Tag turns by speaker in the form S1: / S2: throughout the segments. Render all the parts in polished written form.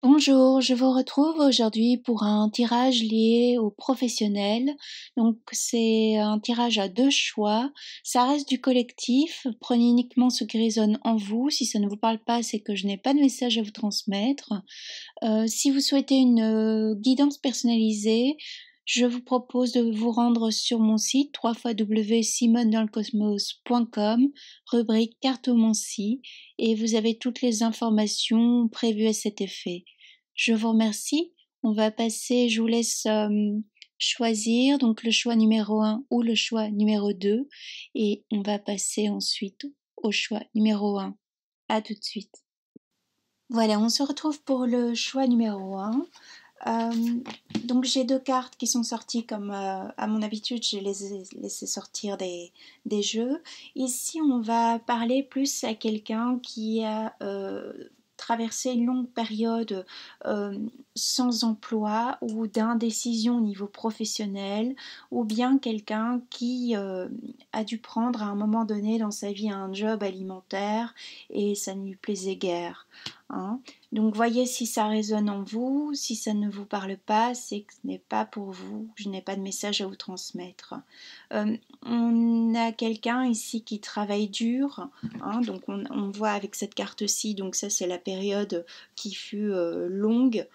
S1: Bonjour, je vous retrouve aujourd'hui pour un tirage lié aux professionnels. Donc c'est un tirage à deux choix. Ça reste du collectif. Prenez uniquement ce qui résonne en vous. Si ça ne vous parle pas, c'est que je n'ai pas de message à vous transmettre. Si vous souhaitez une guidance personnalisée, je vous propose de vous rendre sur mon site www.simonedanslecosmos.com, rubrique cartomancie, et vous avez toutes les informations prévues à cet effet. Je vous remercie. On va passer, je vous laisse choisir donc le choix numéro 1 ou le choix numéro 2 et on va passer ensuite au choix numéro 1. À tout de suite. Voilà, on se retrouve pour le choix numéro 1. Donc j'ai deux cartes qui sont sorties comme à mon habitude, je les ai laissées sortir des jeux. Ici, on va parler plus à quelqu'un qui a traversé une longue période sans emploi ou d'indécision au niveau professionnel, ou bien quelqu'un qui a dû prendre à un moment donné dans sa vie un job alimentaire et ça ne lui plaisait guère. Hein. Donc voyez si ça résonne en vous, si ça ne vous parle pas, c'est que ce n'est pas pour vous, je n'ai pas de message à vous transmettre. On a quelqu'un ici qui travaille dur, hein, donc on voit avec cette carte-ci, donc ça c'est la période qui fut longue,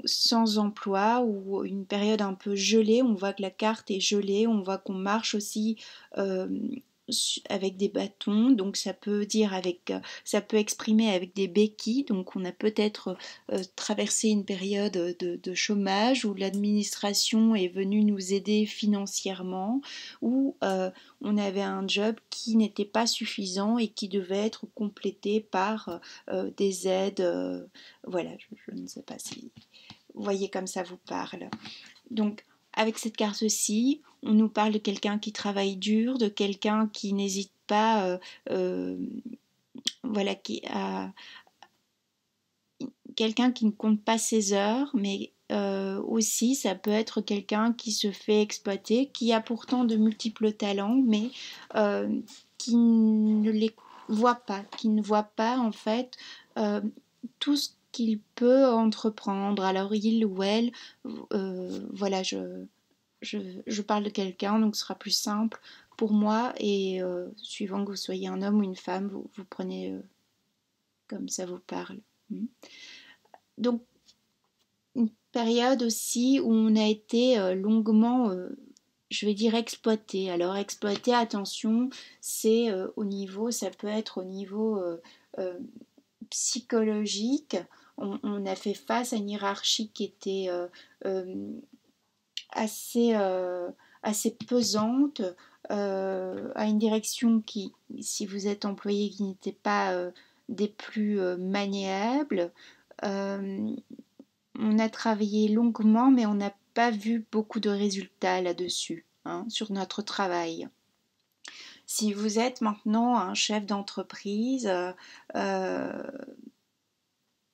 S1: sans emploi ou une période un peu gelée, on voit que la carte est gelée, on voit qu'on marche aussi avec des bâtons, donc ça peut dire avec, ça peut exprimer avec des béquilles, donc on a peut-être traversé une période de chômage où l'administration est venue nous aider financièrement, ou on avait un job qui n'était pas suffisant et qui devait être complété par des aides, voilà, je ne sais pas si vous voyez comme ça vous parle. Donc avec cette carte-ci, on nous parle de quelqu'un qui travaille dur, de quelqu'un qui n'hésite pas, voilà, quelqu'un qui ne compte pas ses heures, mais aussi ça peut être quelqu'un qui se fait exploiter, qui a pourtant de multiples talents, mais qui ne les qui ne voit pas en fait tout ce qu'il peut entreprendre. Alors il ou elle, voilà, je parle de quelqu'un, donc ce sera plus simple pour moi, et suivant que vous soyez un homme ou une femme, vous prenez comme ça vous parle. Donc, une période aussi où on a été longuement, je vais dire, exploité. Alors, exploité, attention, c'est au niveau, ça peut être au niveau euh, psychologique. On a fait face à une hiérarchie qui était assez, assez pesante, à une direction qui, si vous êtes employé, qui n'était pas des plus maniables. Euh, on a travaillé longuement, mais on n'a pas vu beaucoup de résultats là-dessus, hein, sur notre travail. Si vous êtes maintenant un chef d'entreprise, euh,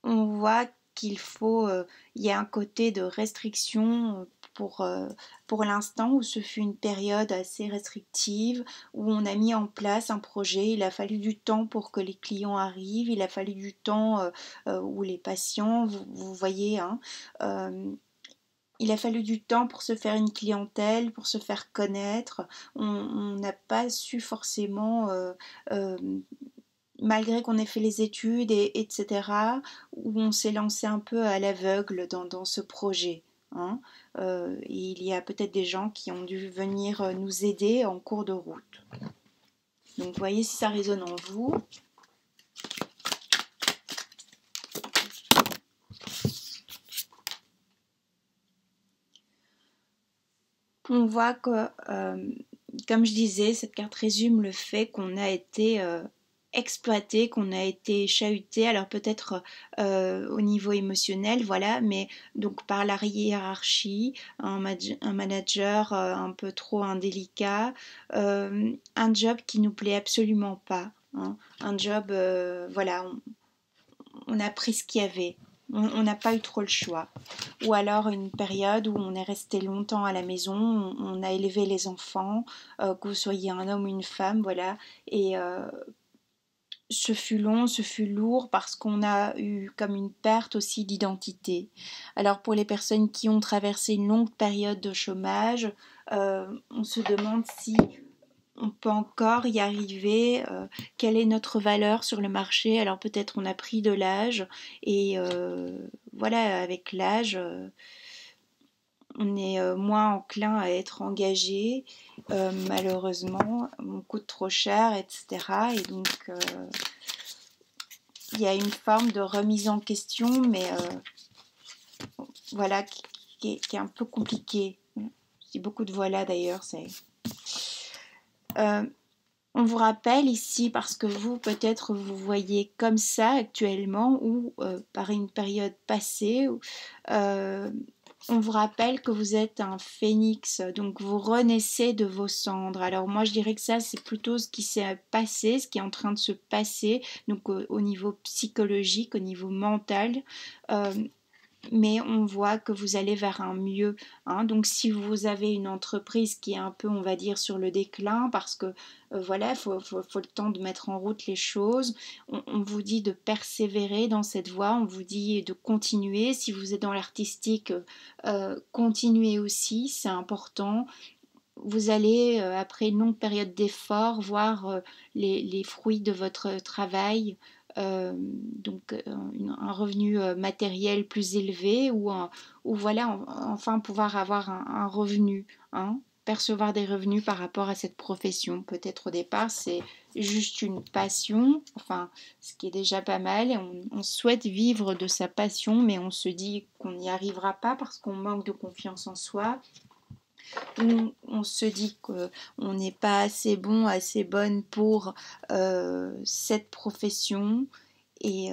S1: on voit qu'il faut, il y a un côté de restriction pour l'instant, où ce fut une période assez restrictive, où on a mis en place un projet, il a fallu du temps pour que les clients arrivent, il a fallu du temps où les patients, vous voyez, hein, il a fallu du temps pour se faire une clientèle, pour se faire connaître. On n'a pas su forcément euh, malgré qu'on ait fait les études, etc., où on s'est lancé un peu à l'aveugle dans ce projet. Hein. Il y a peut-être des gens qui ont dû venir nous aider en cours de route. Donc voyez si ça résonne en vous. On voit que, comme je disais, cette carte résume le fait qu'on a été exploité, qu'on a été chahuté, alors peut-être au niveau émotionnel, voilà, mais donc par la hiérarchie, un manager un peu trop indélicat, un job qui nous plaît absolument pas, hein, un job, voilà, on a pris ce qu'il y avait. On n'a pas eu trop le choix. Ou alors une période où on est resté longtemps à la maison, on a élevé les enfants, que vous soyez un homme ou une femme, voilà. Et ce fut long, ce fut lourd parce qu'on a eu comme une perte aussi d'identité. Alors pour les personnes qui ont traversé une longue période de chômage, on se demande si on peut encore y arriver, quelle est notre valeur sur le marché. Alors peut-être on a pris de l'âge et voilà, avec l'âge, on est moins enclin à être engagé. Malheureusement, on coûte trop cher, etc. Et donc il y a une forme de remise en question, mais voilà, qui est un peu compliquée. Je dis beaucoup de voilà d'ailleurs, c'est... Euh, on vous rappelle ici, parce que vous, peut-être, vous voyez comme ça actuellement, ou par une période passée, euh, on vous rappelle que vous êtes un phénix, donc vous renaissez de vos cendres. Alors moi, je dirais que ça, c'est plutôt ce qui s'est passé, ce qui est en train de se passer, donc au niveau psychologique, au niveau mental. Euh, mais on voit que vous allez vers un mieux, hein. Donc si vous avez une entreprise qui est un peu, on va dire, sur le déclin, parce que voilà, faut le temps de mettre en route les choses, on vous dit de persévérer dans cette voie, on vous dit de continuer. Si vous êtes dans l'artistique, continuez aussi, c'est important. Vous allez, après une longue période d'effort, voir les fruits de votre travail, donc un revenu matériel plus élevé, ou voilà, enfin pouvoir avoir un revenu, hein, percevoir des revenus par rapport à cette profession. Peut-être au départ, c'est juste une passion, enfin, ce qui est déjà pas mal, et on souhaite vivre de sa passion, mais on se dit qu'on n'y arrivera pas parce qu'on manque de confiance en soi. On se dit qu'on n'est pas assez bon, assez bonne pour cette profession. Et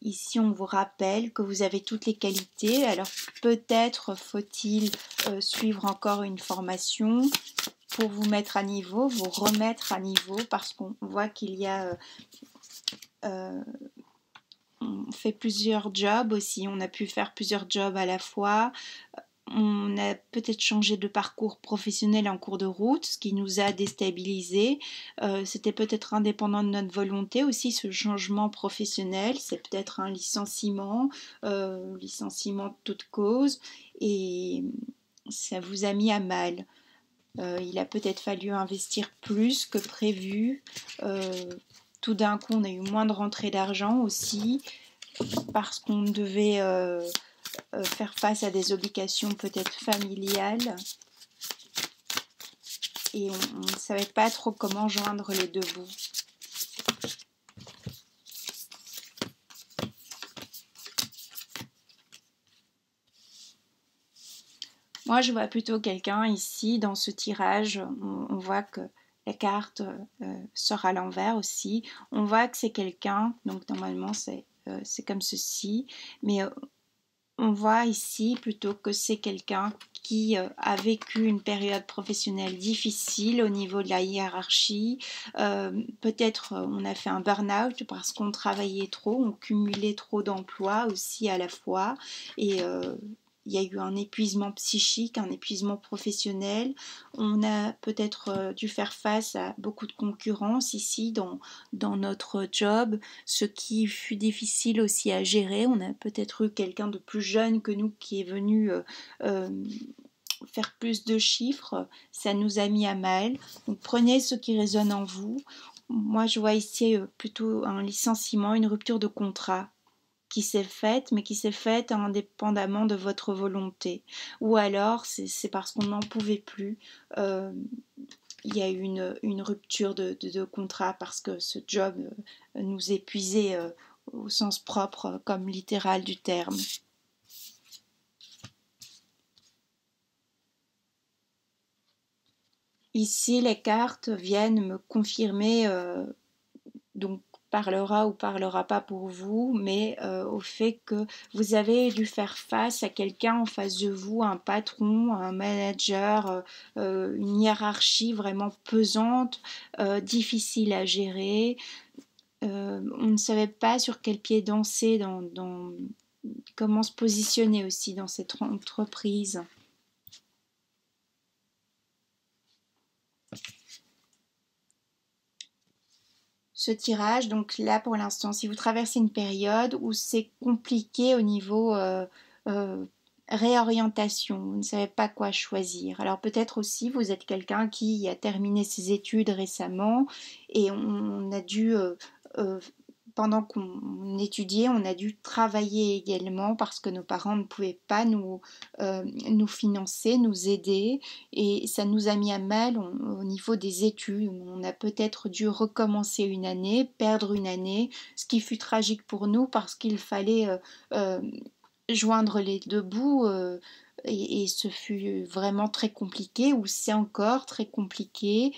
S1: ici, on vous rappelle que vous avez toutes les qualités. Alors peut-être faut-il suivre encore une formation pour vous mettre à niveau, vous remettre à niveau, parce qu'on voit qu'il y a... on fait plusieurs jobs aussi, on a pu faire plusieurs jobs à la fois. On a peut-être changé de parcours professionnel en cours de route, ce qui nous a déstabilisés. C'était peut-être indépendant de notre volonté aussi, ce changement professionnel. C'est peut-être un licenciement de toute cause, et ça vous a mis à mal. Il a peut-être fallu investir plus que prévu. Tout d'un coup, on a eu moins de rentrées d'argent aussi, parce qu'on devait faire face à des obligations peut-être familiales, et on ne savait pas trop comment joindre les deux bouts. Moi, je vois plutôt quelqu'un ici dans ce tirage. On voit que la carte sort à l'envers aussi. On voit que c'est quelqu'un, donc normalement c'est comme ceci, mais on voit ici plutôt que c'est quelqu'un qui a vécu une période professionnelle difficile au niveau de la hiérarchie. Peut-être on a fait un burn-out parce qu'on travaillait trop, on cumulait trop d'emplois aussi à la fois, et il y a eu un épuisement psychique, un épuisement professionnel. On a peut-être dû faire face à beaucoup de concurrence ici dans notre job, ce qui fut difficile aussi à gérer. On a peut-être eu quelqu'un de plus jeune que nous qui est venu euh, faire plus de chiffres. Ça nous a mis à mal. Donc prenez ce qui résonne en vous. Moi, je vois ici plutôt un licenciement, une rupture de contrat qui s'est faite, mais qui s'est faite indépendamment de votre volonté. Ou alors, c'est parce qu'on n'en pouvait plus. Il y a eu une rupture de contrat parce que ce job nous épuisait au sens propre comme littéral du terme. Ici, les cartes viennent me confirmer, donc parlera ou parlera pas pour vous, mais au fait que vous avez dû faire face à quelqu'un en face de vous, un patron, un manager, une hiérarchie vraiment pesante, difficile à gérer. On ne savait pas sur quel pied danser, comment se positionner aussi dans cette entreprise. ce tirage. Donc là, pour l'instant, si vous traversez une période où c'est compliqué au niveau euh, réorientation, vous ne savez pas quoi choisir. Alors peut-être aussi vous êtes quelqu'un qui a terminé ses études récemment et on a dû euh, pendant qu'on étudiait, on a dû travailler également parce que nos parents ne pouvaient pas nous financer, nous aider, et ça nous a mis à mal au niveau des études. On a peut-être dû recommencer une année, perdre une année, ce qui fut tragique pour nous parce qu'il fallait euh, joindre les deux bouts. Et ce fut vraiment très compliqué, ou c'est encore très compliqué,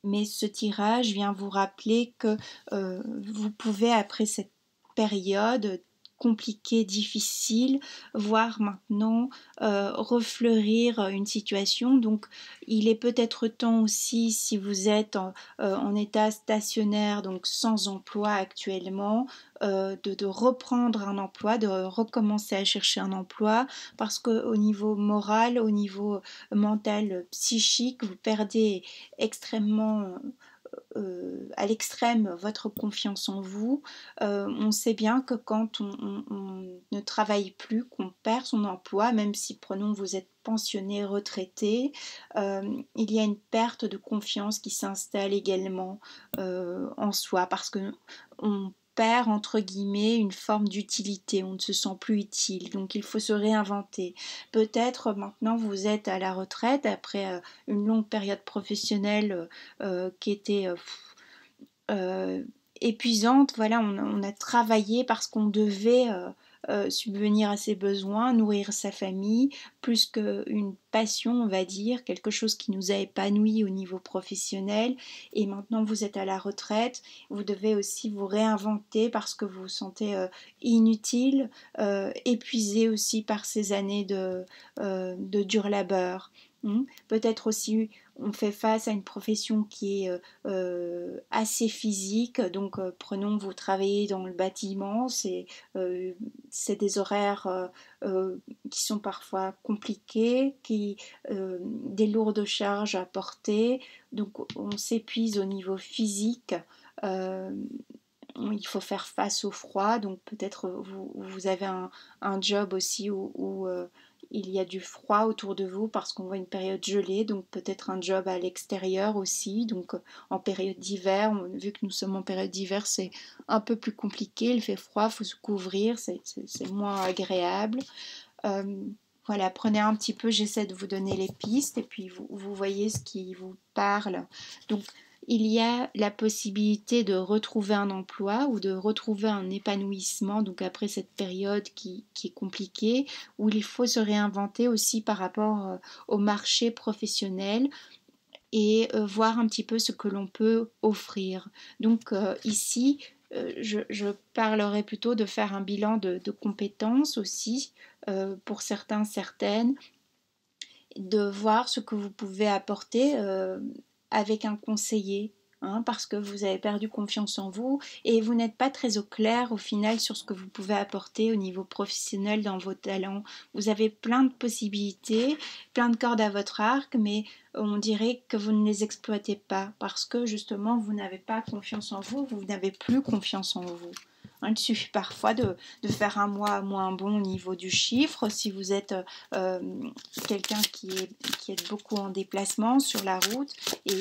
S1: mais ce tirage vient vous rappeler que vous pouvez, après cette période compliquée, difficile, voir maintenant refleurir une situation. Donc il est peut-être temps aussi, si vous êtes en état stationnaire, donc sans emploi actuellement, de reprendre un emploi, de recommencer à chercher un emploi, parce qu'au niveau moral, au niveau mental, psychique, vous perdez extrêmement à l'extrême votre confiance en vous. On sait bien que quand on ne travaille plus, qu'on perd son emploi, même si, prenons, vous êtes pensionné, retraité, il y a une perte de confiance qui s'installe également en soi, parce que on perd entre guillemets une forme d'utilité, on ne se sent plus utile, donc il faut se réinventer. Peut-être maintenant vous êtes à la retraite après une longue période professionnelle qui était euh, épuisante. Voilà, on a travaillé parce qu'on devait subvenir à ses besoins, nourrir sa famille, plus qu'une passion, on va dire, quelque chose qui nous a épanoui au niveau professionnel. Et maintenant, vous êtes à la retraite, vous devez aussi vous réinventer parce que vous vous sentez inutile, épuisé aussi par ces années de dur labeur. Peut-être aussi on fait face à une profession qui est assez physique. Donc prenons, vous travaillez dans le bâtiment, euh, c'est des horaires qui sont parfois compliqués, des lourdes charges à porter, donc on s'épuise au niveau physique. Euh, il faut faire face au froid, donc peut-être vous avez un job aussi où il y a du froid autour de vous parce qu'on voit une période gelée, donc peut-être un job à l'extérieur aussi, donc en période d'hiver, vu que nous sommes en période d'hiver, c'est un peu plus compliqué, il fait froid, il faut se couvrir, c'est moins agréable. Euh, voilà, prenez un petit peu, j'essaie de vous donner les pistes et puis vous voyez ce qui vous parle. Donc, il y a la possibilité de retrouver un emploi ou de retrouver un épanouissement, donc après cette période qui est compliquée, où il faut se réinventer aussi par rapport au marché professionnel et voir un petit peu ce que l'on peut offrir. Donc ici, je parlerai plutôt de faire un bilan de compétences aussi, pour certains, certaines, de voir ce que vous pouvez apporter avec un conseiller. Parce que vous avez perdu confiance en vous et vous n'êtes pas très au clair au final sur ce que vous pouvez apporter au niveau professionnel dans vos talents. Vous avez plein de possibilités, plein de cordes à votre arc, mais on dirait que vous ne les exploitez pas parce que justement vous n'avez pas confiance en vous, vous n'avez plus confiance en vous. Il suffit parfois de faire un mois moins bon au niveau du chiffre. Si vous êtes euh, quelqu'un qui est beaucoup en déplacement sur la route et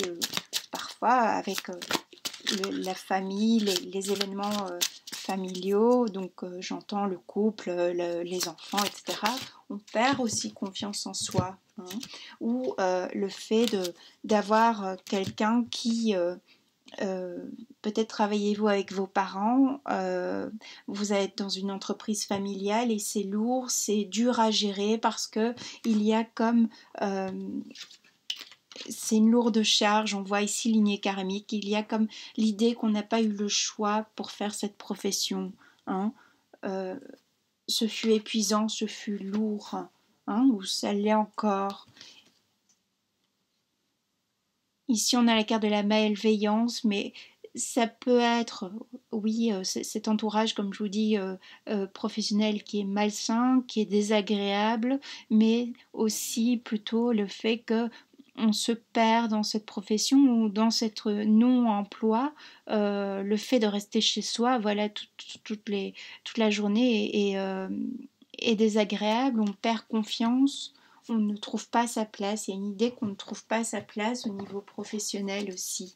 S1: parfois avec la famille, les événements familiaux, donc j'entends le couple, les enfants, etc., on perd aussi confiance en soi. Ou le fait d'avoir quelqu'un qui peut-être travaillez-vous avec vos parents, vous êtes dans une entreprise familiale et c'est lourd, c'est dur à gérer parce que il y a comme c'est une lourde charge, on voit ici lignée karmique, il y a comme l'idée qu'on n'a pas eu le choix pour faire cette profession. Hein. Euh, Ce fut épuisant, ce fut lourd, ou ça l'est encore. Ici, on a la carte de la malveillance, mais ça peut être, oui, cet entourage, comme je vous dis, professionnel qui est malsain, qui est désagréable, mais aussi plutôt le fait que on se perd dans cette profession ou dans cette non-emploi, le fait de rester chez soi, voilà, toute la journée est désagréable, on perd confiance, on ne trouve pas sa place. Il y a une idée qu'on ne trouve pas sa place au niveau professionnel aussi.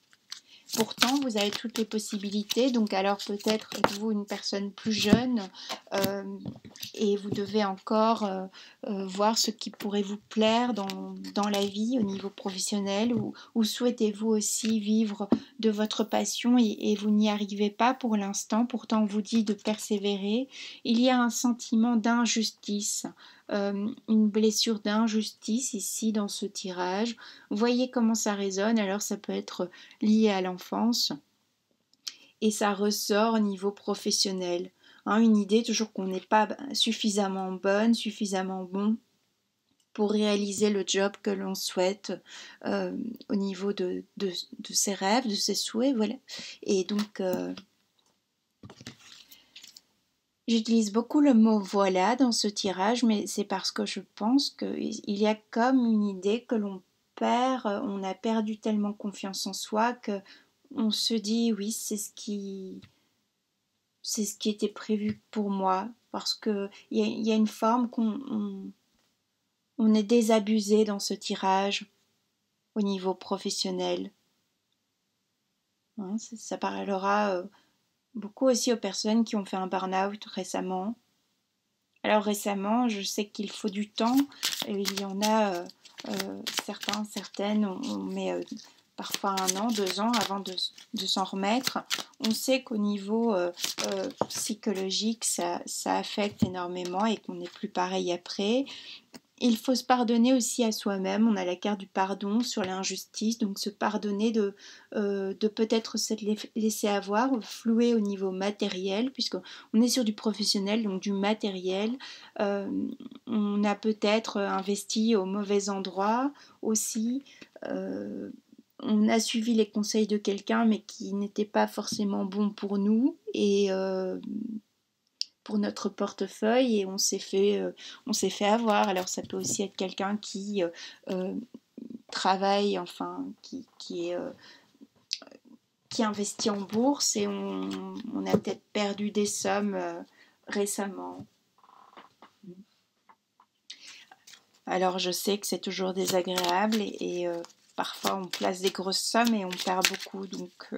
S1: Pourtant, vous avez toutes les possibilités, donc alors peut-être êtes-vous une personne plus jeune euh, et vous devez encore voir ce qui pourrait vous plaire dans la vie au niveau professionnel ou souhaitez-vous aussi vivre de votre passion et vous n'y arrivez pas pour l'instant, pourtant on vous dit de persévérer. Il y a un sentiment d'injustice, une blessure d'injustice ici dans ce tirage. Voyez comment ça résonne, alors ça peut être lié à l'enfance et ça ressort au niveau professionnel. Hein, une idée toujours qu'on n'est pas suffisamment bonne, suffisamment bon pour réaliser le job que l'on souhaite au niveau de ses rêves, de ses souhaits, voilà. Et donc, j'utilise beaucoup le mot voilà dans ce tirage, mais c'est parce que je pense qu'il y a comme une idée que l'on perd, on a perdu tellement confiance en soi que on se dit oui, c'est ce qui était prévu pour moi, parce que il y a une forme on est désabusé dans ce tirage au niveau professionnel. Hein, ça parlera beaucoup aussi aux personnes qui ont fait un burn-out récemment. Alors récemment, je sais qu'il faut du temps. Il y en a certains, certaines, on met parfois 1 an, 2 ans avant de s'en remettre. On sait qu'au niveau psychologique, ça affecte énormément et qu'on n'est plus pareil après. Il faut se pardonner aussi à soi-même. On a la carte du pardon sur l'injustice, donc se pardonner de peut-être se laisser avoir, flouer au niveau matériel, puisqu'on est sur du professionnel, donc du matériel. On a peut-être investi au mauvais endroit aussi. On a suivi les conseils de quelqu'un, mais qui n'était pas forcément bon pour nous. Et pour notre portefeuille et on s'est fait avoir. Alors ça peut aussi être quelqu'un qui travaille, enfin qui investit en bourse et on a peut-être perdu des sommes récemment. Alors je sais que c'est toujours désagréable et parfois on place des grosses sommes et on perd beaucoup, donc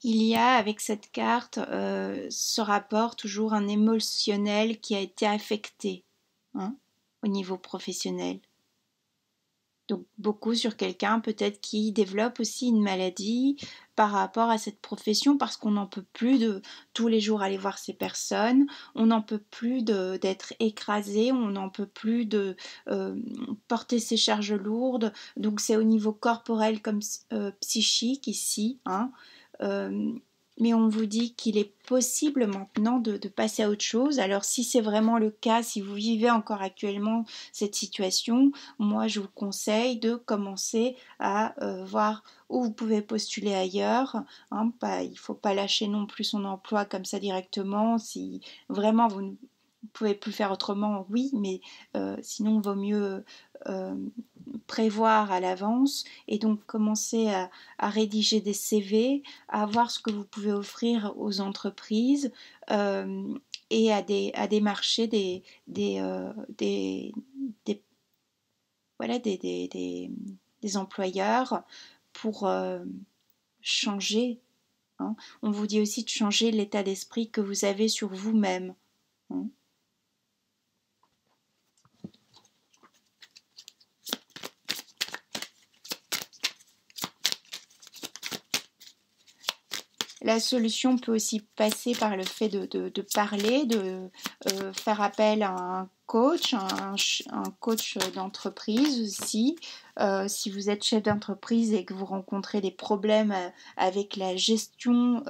S1: il y a avec cette carte ce rapport toujours un émotionnel qui a été affecté, hein, au niveau professionnel. Donc beaucoup sur quelqu'un peut-être qui développe aussi une maladie par rapport à cette profession parce qu'on n'en peut plus de tous les jours aller voir ces personnes, on n'en peut plus d'être écrasé, on n'en peut plus de porter ces charges lourdes. Donc c'est au niveau corporel comme psychique ici, hein. Mais on vous dit qu'il est possible maintenant de passer à autre chose. Alors si c'est vraiment le cas, si vous vivez encore actuellement cette situation, moi je vous conseille de commencer à voir où vous pouvez postuler ailleurs. Hein, il ne faut pas lâcher non plus son emploi comme ça directement. Si vraiment vous ne pouvez plus faire autrement, oui, mais sinon il vaut mieux prévoir à l'avance et donc commencer à rédiger des CV, à voir ce que vous pouvez offrir aux entreprises et à démarcher voilà, des employeurs pour changer. Hein. On vous dit aussi de changer l'état d'esprit que vous avez sur vous-même. Hein. La solution peut aussi passer par le fait de parler, de faire appel à un coach, un coach d'entreprise aussi. Si vous êtes chef d'entreprise et que vous rencontrez des problèmes avec la gestion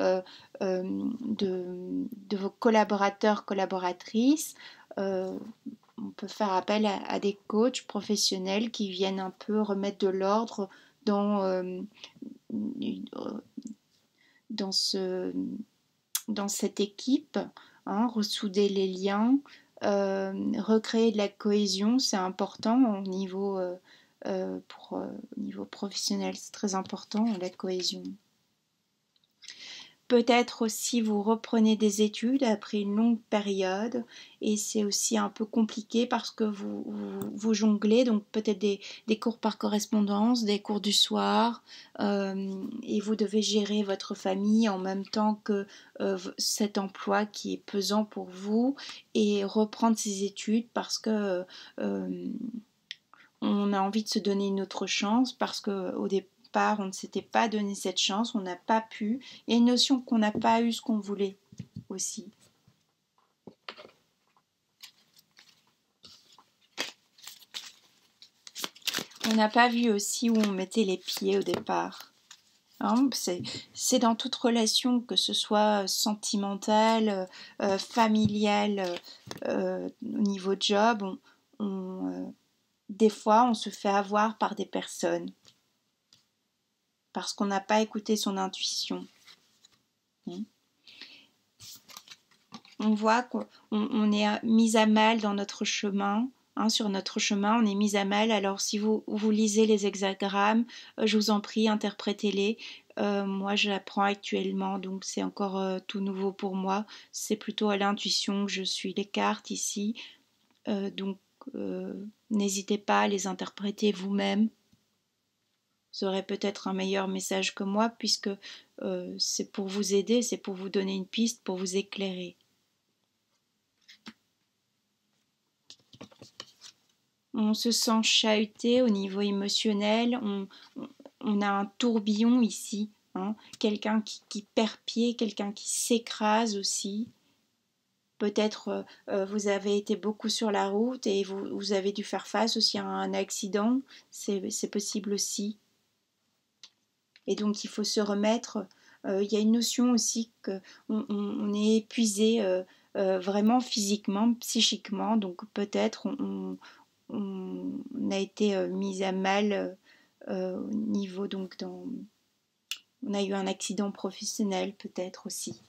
S1: de vos collaborateurs, collaboratrices, on peut faire appel à des coachs professionnels qui viennent un peu remettre de l'ordre dans, dans, ce, dans cette équipe, hein, ressouder les liens, recréer de la cohésion, c'est important au niveau, au niveau professionnel, c'est très important la cohésion. Peut-être aussi vous reprenez des études après une longue période et c'est aussi un peu compliqué parce que vous jonglez, donc peut-être des cours par correspondance, des cours du soir et vous devez gérer votre famille en même temps que cet emploi qui est pesant pour vous et reprendre ses études parce que on a envie de se donner une autre chance parce qu'au départ, on ne s'était pas donné cette chance, on n'a pas pu. Il y a une notion qu'on n'a pas eu ce qu'on voulait aussi. On n'a pas vu aussi où on mettait les pieds au départ. Hein, c'est dans toute relation, que ce soit sentimentale, familiale, au niveau job, des fois on se fait avoir par des personnes parce qu'on n'a pas écouté son intuition. On voit qu'on est mis à mal dans notre chemin, hein, sur notre chemin, on est mis à mal. Alors si vous lisez les hexagrammes, je vous en prie, interprétez-les. Moi, je l'apprends actuellement, donc c'est encore tout nouveau pour moi. C'est plutôt à l'intuition que je suis les cartes ici. Donc, n'hésitez pas à les interpréter vous-même. Vous aurez peut-être un meilleur message que moi, puisque c'est pour vous aider, c'est pour vous donner une piste, pour vous éclairer. On se sent chahuté au niveau émotionnel, on a un tourbillon ici, hein, quelqu'un qui perd pied, quelqu'un qui s'écrase aussi. Peut-être vous avez été beaucoup sur la route et vous avez dû faire face aussi à un accident, c'est possible aussi. Et donc il faut se remettre, il y a une notion aussi qu'on est épuisé vraiment physiquement, psychiquement, donc peut-être on a été mis à mal au niveau donc on a eu un accident professionnel peut-être aussi.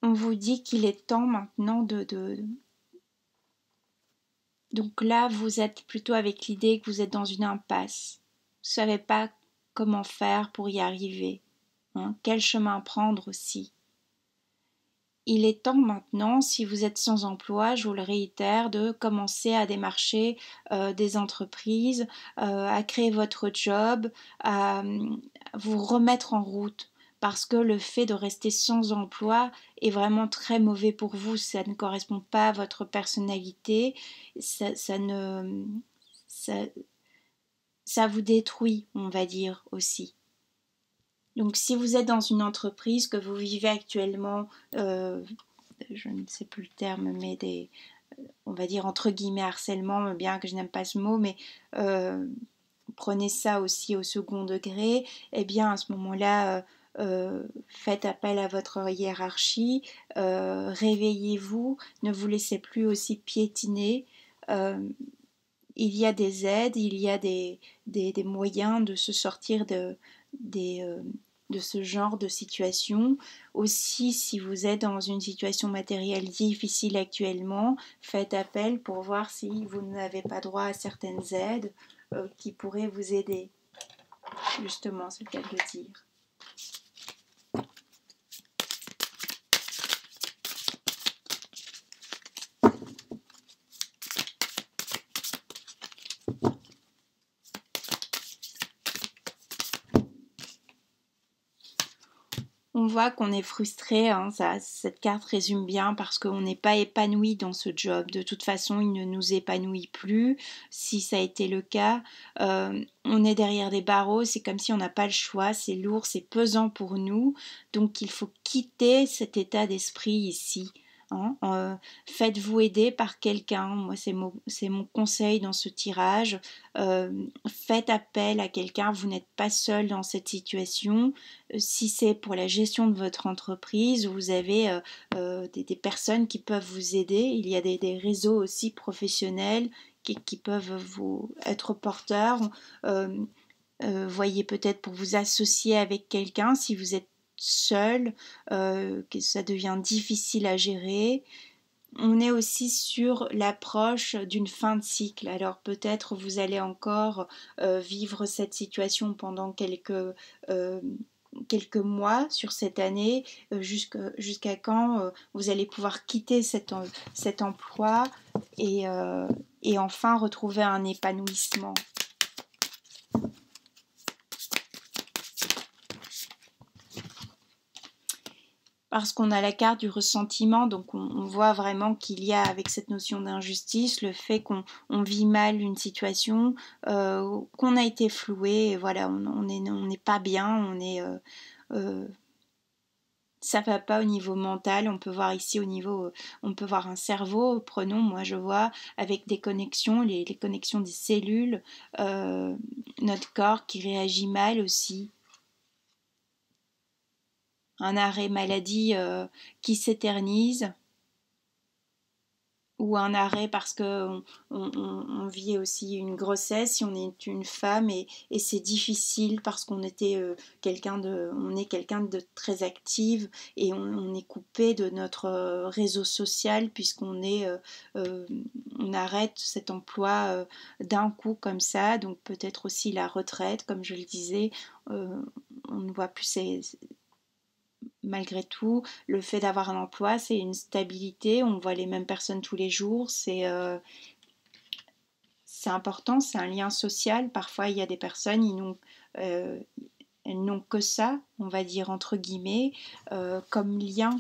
S1: On vous dit qu'il est temps maintenant donc là vous êtes plutôt avec l'idée que vous êtes dans une impasse, vous ne savez pas comment faire pour y arriver, hein, quel chemin prendre aussi. Il est temps maintenant, si vous êtes sans emploi, je vous le réitère, de commencer à démarcher des entreprises, à créer votre job, à vous remettre en route. Parce que le fait de rester sans emploi est vraiment très mauvais pour vous. Ça ne correspond pas à votre personnalité. Ça vous détruit, on va dire aussi. Donc si vous êtes dans une entreprise que vous vivez actuellement, je ne sais plus le terme, mais on va dire entre guillemets harcèlement, bien que je n'aime pas ce mot, mais prenez ça aussi au second degré, eh bien à ce moment-là, faites appel à votre hiérarchie, réveillez-vous, ne vous laissez plus aussi piétiner. Il y a des aides, il y a des moyens de se sortir de ce genre de situation. Aussi, si vous êtes dans une situation matérielle difficile actuellement, faites appel pour voir si vous n'avez pas droit à certaines aides qui pourraient vous aider. Justement, c'est le cas de le dire. On voit qu'on est frustré, hein, cette carte résume bien parce qu'on n'est pas épanoui dans ce job. De toute façon, il ne nous épanouit plus. Si ça a été le cas, on est derrière des barreaux, c'est comme si on n'a pas le choix, c'est lourd, c'est pesant pour nous. Donc il faut quitter cet état d'esprit ici. Hein, faites-vous aider par quelqu'un. Moi, c'est mon conseil dans ce tirage. Faites appel à quelqu'un. Vous n'êtes pas seul dans cette situation. Si c'est pour la gestion de votre entreprise, vous avez des personnes qui peuvent vous aider. Il y a des réseaux aussi professionnels qui peuvent vous être porteurs. Voyez peut-être pour vous associer avec quelqu'un si vous êtes seul, que ça devient difficile à gérer. On est aussi sur l'approche d'une fin de cycle. Alors peut-être vous allez encore vivre cette situation pendant quelques mois sur cette année, jusqu'à quand vous allez pouvoir quitter cet emploi et enfin retrouver un épanouissement. Parce qu'on a la carte du ressentiment, donc on voit vraiment qu'il y a avec cette notion d'injustice le fait qu'on vit mal une situation, qu'on a été floué, et voilà, on n'est pas bien, ça va pas au niveau mental. On peut voir ici au niveau, on peut voir un cerveau, prenons, moi je vois avec des connexions, les connexions des cellules, notre corps qui réagit mal aussi. Un arrêt maladie qui s'éternise, ou un arrêt parce qu'on vit aussi une grossesse si on est une femme et c'est difficile parce qu'on était on est quelqu'un de très active et on est coupé de notre réseau social puisqu'on on arrête cet emploi d'un coup comme ça, donc peut-être aussi la retraite comme je le disais, on ne voit plus malgré tout, le fait d'avoir un emploi, c'est une stabilité, on voit les mêmes personnes tous les jours, c'est important, c'est un lien social. Parfois, il y a des personnes, elles n'ont que ça, on va dire entre guillemets, comme lien.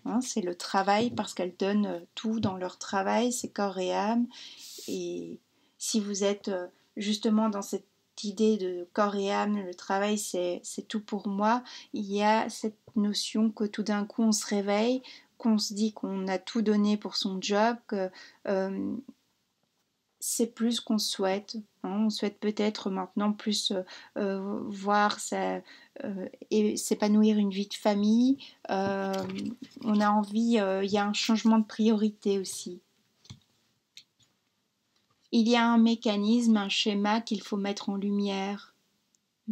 S1: Hein, c'est le travail parce qu'elles donnent tout dans leur travail, c'est corps et âme. Et si vous êtes justement dans cette idée de corps et âme, le travail c'est tout pour moi, il y a cette notion que tout d'un coup on se réveille, qu'on se dit qu'on a tout donné pour son job, que c'est plus ce qu'on souhaite. Hein. On souhaite peut-être maintenant plus voir et s'épanouir une vie de famille. On a envie, il y a un changement de priorité aussi. Il y a un mécanisme, un schéma qu'il faut mettre en lumière.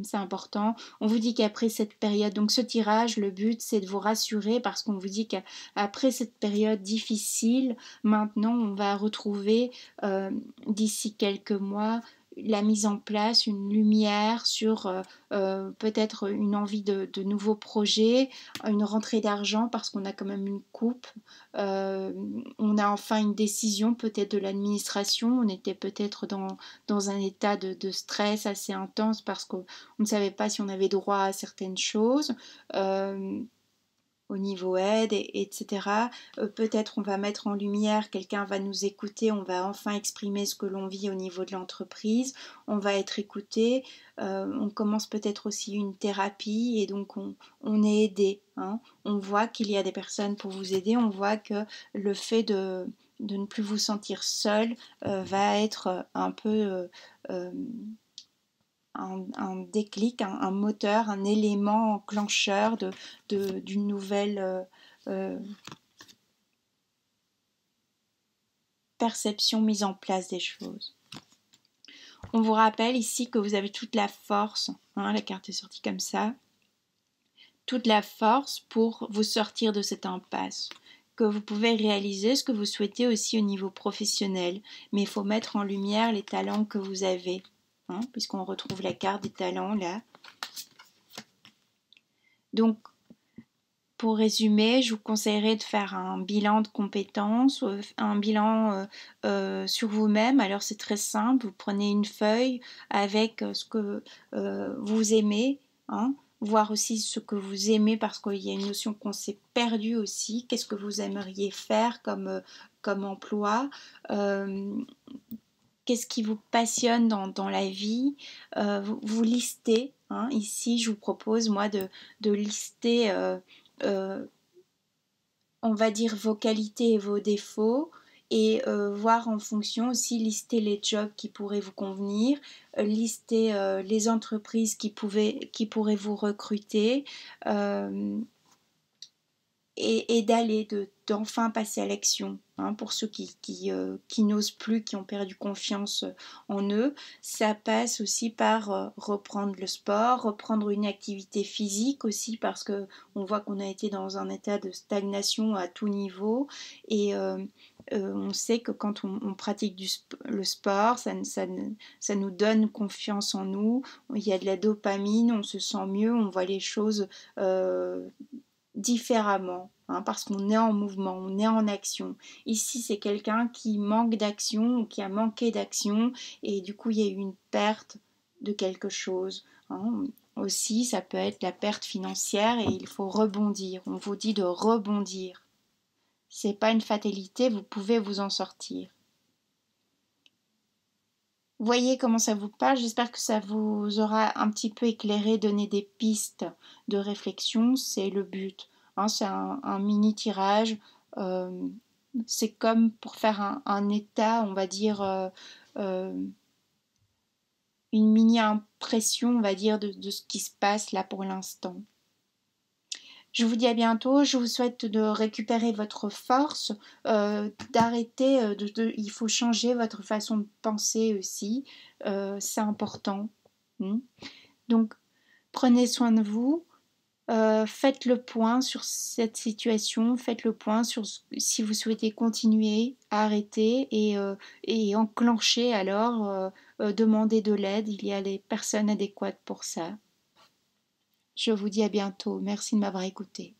S1: C'est important. On vous dit qu'après cette période, donc ce tirage, le but c'est de vous rassurer parce qu'on vous dit qu'après cette période difficile, maintenant on va retrouver d'ici quelques mois la mise en place, une lumière sur peut-être une envie de nouveaux projets, une rentrée d'argent parce qu'on a quand même une coupe. On a enfin une décision peut-être de l'administration. On était peut-être dans un état de stress assez intense parce qu'on ne savait pas si on avait droit à certaines choses. Au niveau aide, etc. Peut-être on va mettre en lumière, quelqu'un va nous écouter, on va enfin exprimer ce que l'on vit au niveau de l'entreprise, on va être écouté, on commence peut-être aussi une thérapie et donc on est aidé. Hein. On voit qu'il y a des personnes pour vous aider, on voit que le fait de ne plus vous sentir seul va être un peu un déclic, un moteur, un élément enclencheur d'une nouvelle perception, mise en place des choses. On vous rappelle ici que vous avez toute la force, hein, la carte est sortie comme ça, toute la force pour vous sortir de cette impasse, que vous pouvez réaliser ce que vous souhaitez aussi au niveau professionnel, mais il faut mettre en lumière les talents que vous avez. Hein, puisqu'on retrouve la carte des talents là. Donc, pour résumer, je vous conseillerais de faire un bilan de compétences, un bilan sur vous-même. Alors, c'est très simple, vous prenez une feuille avec ce que vous aimez, hein, voir aussi ce que vous aimez parce qu'il y a une notion qu'on s'est perdu aussi. Qu'est-ce que vous aimeriez faire comme emploi qu'est-ce qui vous passionne dans la vie, vous listez. Hein, ici, je vous propose, moi, de lister on va dire vos qualités et vos défauts et voir en fonction aussi, lister les jobs qui pourraient vous convenir, lister les entreprises qui pourraient vous recruter, euh, et d'aller, d'enfin passer à l'action. Hein, pour ceux qui n'osent plus, qui ont perdu confiance en eux, ça passe aussi par reprendre le sport, reprendre une activité physique aussi, parce que on voit qu'on a été dans un état de stagnation à tout niveau, et on sait que quand on pratique le sport, ça nous donne confiance en nous, il y a de la dopamine, on se sent mieux, on voit les choses différemment, hein, parce qu'on est en mouvement, on est en action. Ici, c'est quelqu'un qui manque d'action ou qui a manqué d'action et du coup, il y a eu une perte de quelque chose. Hein. Aussi, ça peut être la perte financière et il faut rebondir. On vous dit de rebondir. C'est pas une fatalité, vous pouvez vous en sortir. Voyez comment ça vous parle, j'espère que ça vous aura un petit peu éclairé, donné des pistes de réflexion, c'est le but. Hein, c'est un mini tirage, euh, c'est comme pour faire un état, on va dire, euh, une mini impression, on va dire, de ce qui se passe là pour l'instant. Je vous dis à bientôt, je vous souhaite de récupérer votre force, d'arrêter, il faut changer votre façon de penser aussi, c'est important. Donc, prenez soin de vous, faites le point sur cette situation, faites le point sur si vous souhaitez continuer, arrêter et enclencher alors, demander de l'aide, il y a les personnes adéquates pour ça. Je vous dis à bientôt, merci de m'avoir écouté.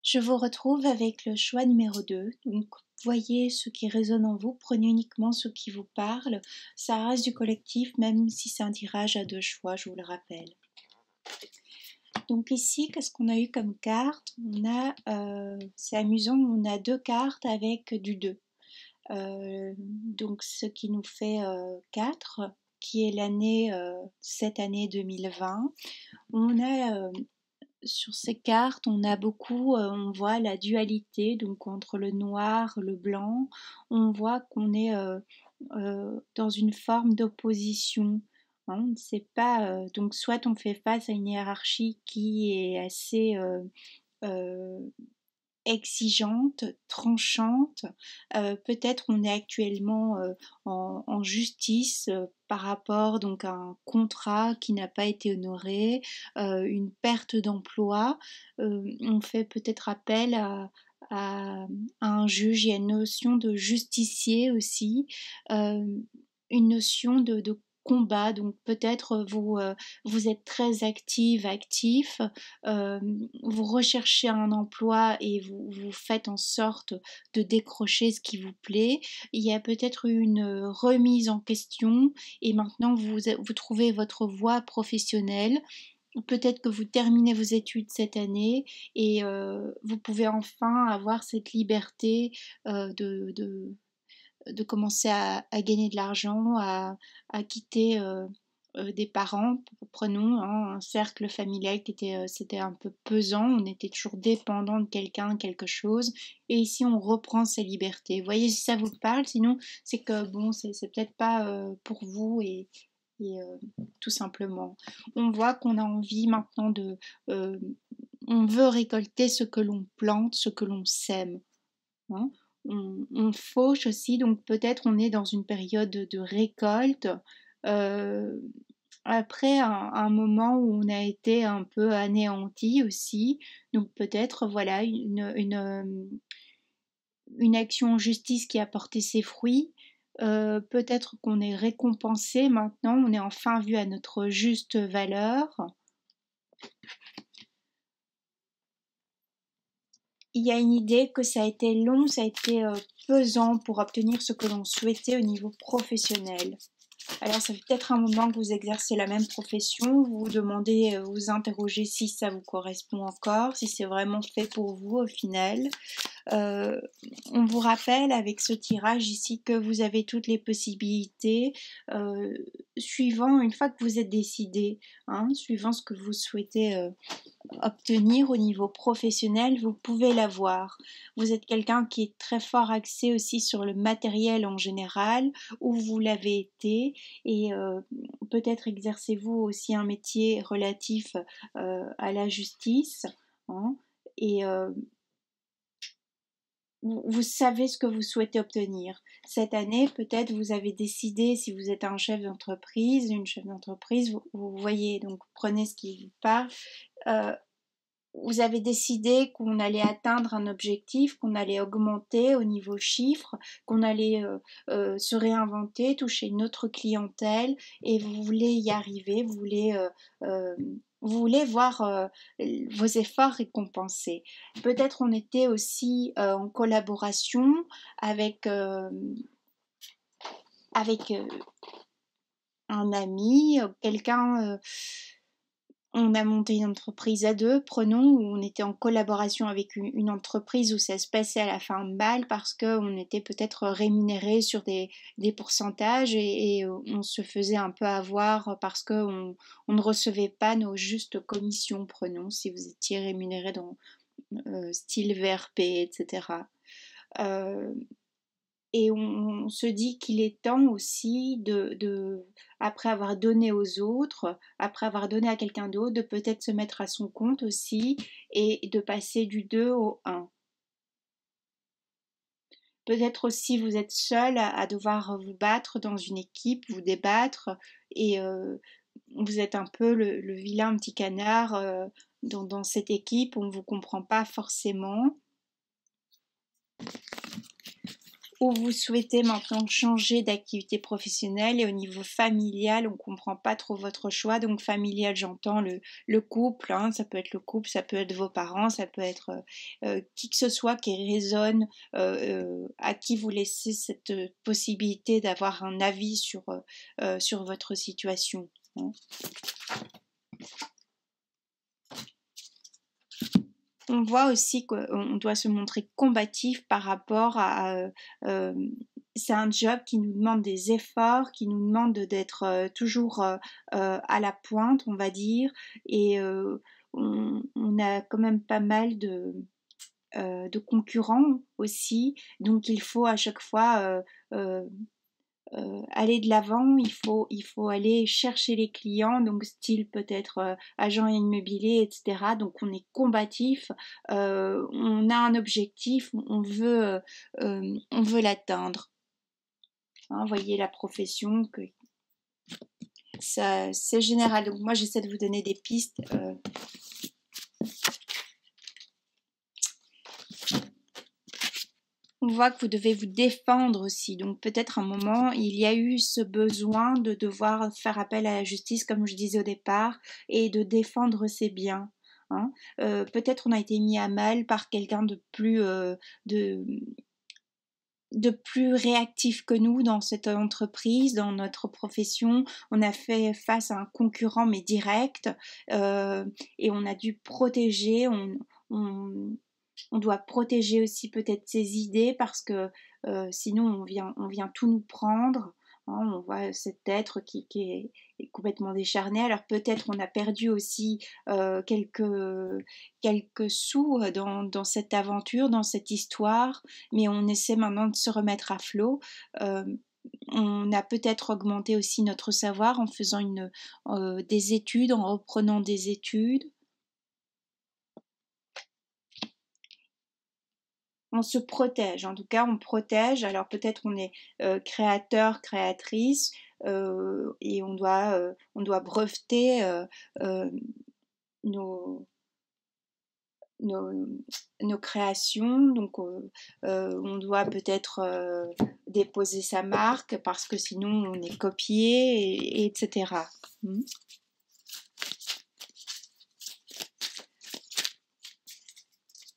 S1: Je vous retrouve avec le choix numéro 2. Donc, voyez ce qui résonne en vous, prenez uniquement ce qui vous parle. Ça reste du collectif, même si c'est un tirage à 2 choix, je vous le rappelle. Donc ici, qu'est-ce qu'on a eu comme carte? On a, c'est amusant, on a 2 cartes avec du 2. Donc ce qui nous fait 4, qui est l'année, cette année 2020. On a sur ces cartes, on a beaucoup, on voit la dualité, donc entre le noir, le blanc, on voit qu'on est dans une forme d'opposition. Hein, on ne sait pas, donc soit on fait face à une hiérarchie qui est assez euh, exigeante, tranchante. Peut-être on est actuellement en justice par rapport donc à un contrat qui n'a pas été honoré, une perte d'emploi. On fait peut-être appel à un juge. Il y a une notion de justicier aussi, euh, une notion de combat. Donc peut-être vous êtes très active, actif, euh, vous recherchez un emploi et vous faites en sorte de décrocher ce qui vous plaît. Il y a peut-être une remise en question et maintenant vous trouvez votre voie professionnelle. Peut-être que vous terminez vos études cette année et vous pouvez enfin avoir cette liberté de commencer à gagner de l'argent, à quitter des parents. Prenons hein, un cercle familial qui était, c'était un peu pesant, on était toujours dépendant de quelqu'un, quelque chose, et ici on reprend ses libertés. Voyez si ça vous parle, sinon c'est que bon, c'est peut-être pas pour vous et tout simplement. On voit qu'on a envie maintenant euh, on veut récolter ce que l'on plante, ce que l'on sème. Hein. On fauche aussi, donc peut-être on est dans une période de récolte. euh, Après un moment où on a été un peu anéanti aussi, donc peut-être voilà une action en justice qui a porté ses fruits. Peut-être qu'on est récompensé maintenant, on est enfin vu à notre juste valeur. Il y a une idée que ça a été long, ça a été pesant pour obtenir ce que l'on souhaitait au niveau professionnel. Alors ça fait peut-être un moment que vous exercez la même profession, vous vous demandez, vous interrogez si ça vous correspond encore, si c'est vraiment fait pour vous au final. Euh, on vous rappelle avec ce tirage ici que vous avez toutes les possibilités suivant, une fois que vous êtes décidé, hein, suivant ce que vous souhaitez obtenir au niveau professionnel, vous pouvez l'avoir. Vous êtes quelqu'un qui est très fort axé aussi sur le matériel en général, ou vous l'avez été, et peut-être exercez-vous aussi un métier relatif à la justice, hein, et vous savez ce que vous souhaitez obtenir. Cette année, peut-être vous avez décidé, si vous êtes un chef d'entreprise, une chef d'entreprise, vous voyez, donc prenez ce qui vous parle. Vous avez décidé qu'on allait atteindre un objectif, qu'on allait augmenter au niveau chiffre, qu'on allait se réinventer, toucher une autre clientèle, et vous voulez y arriver, vous voulez voir vos efforts récompensés. Peut-être on était aussi en collaboration avec, avec un ami, quelqu'un. On a monté une entreprise à deux, prenons, où on était en collaboration avec une entreprise où ça se passait à la fin mal parce qu'on était peut-être rémunéré sur des pourcentages et on se faisait un peu avoir parce qu'on ne recevait pas nos justes commissions, prenons, si vous étiez rémunéré dans style VRP, etc. Euh, et on se dit qu'il est temps aussi après avoir donné aux autres, après avoir donné à quelqu'un d'autre, de peut-être se mettre à son compte aussi et de passer du 2 au 1. Peut-être aussi vous êtes seul à devoir vous battre dans une équipe, vous débattre, et vous êtes un peu le vilain petit canard dans cette équipe, on ne vous comprend pas forcément. Ou vous souhaitez maintenant changer d'activité professionnelle, et au niveau familial, on ne comprend pas trop votre choix. Donc familial, j'entends le couple, hein, ça peut être le couple, ça peut être vos parents, ça peut être qui que ce soit qui résonne, à qui vous laissez cette possibilité d'avoir un avis sur votre situation, hein. On voit aussi qu'on doit se montrer combatif par rapport à... c'est un job qui nous demande des efforts, qui nous demande d'être toujours à la pointe, on va dire, et on a quand même pas mal de concurrents aussi, donc il faut à chaque fois aller de l'avant, il faut aller chercher les clients, donc style peut-être agent immobilier, etc. Donc on est combatif, on a un objectif, on veut l'atteindre. Hein, voyez la profession, que ça, c'est général. Donc moi j'essaie de vous donner des pistes. On voit que vous devez vous défendre aussi. Donc peut-être un moment, il y a eu ce besoin de devoir faire appel à la justice, comme je disais au départ, et de défendre ses biens. Hein. Peut-être on a été mis à mal par quelqu'un de, de plus réactif que nous dans cette entreprise, dans notre profession. On a fait face à un concurrent mais direct, et on a dû protéger, on doit protéger aussi peut-être ses idées parce que sinon on vient tout nous prendre. Hein, on voit cet être qui est complètement décharné. Alors peut-être on a perdu aussi quelques sous dans cette aventure, dans cette histoire, mais on essaie maintenant de se remettre à flot. Euh, on a peut-être augmenté aussi notre savoir en faisant des études, en reprenant des études. On se protège, en tout cas on protège, alors peut-être on est créateur, créatrice, et on doit breveter nos, nos, nos créations, donc on doit peut-être déposer sa marque parce que sinon on est copié, etc.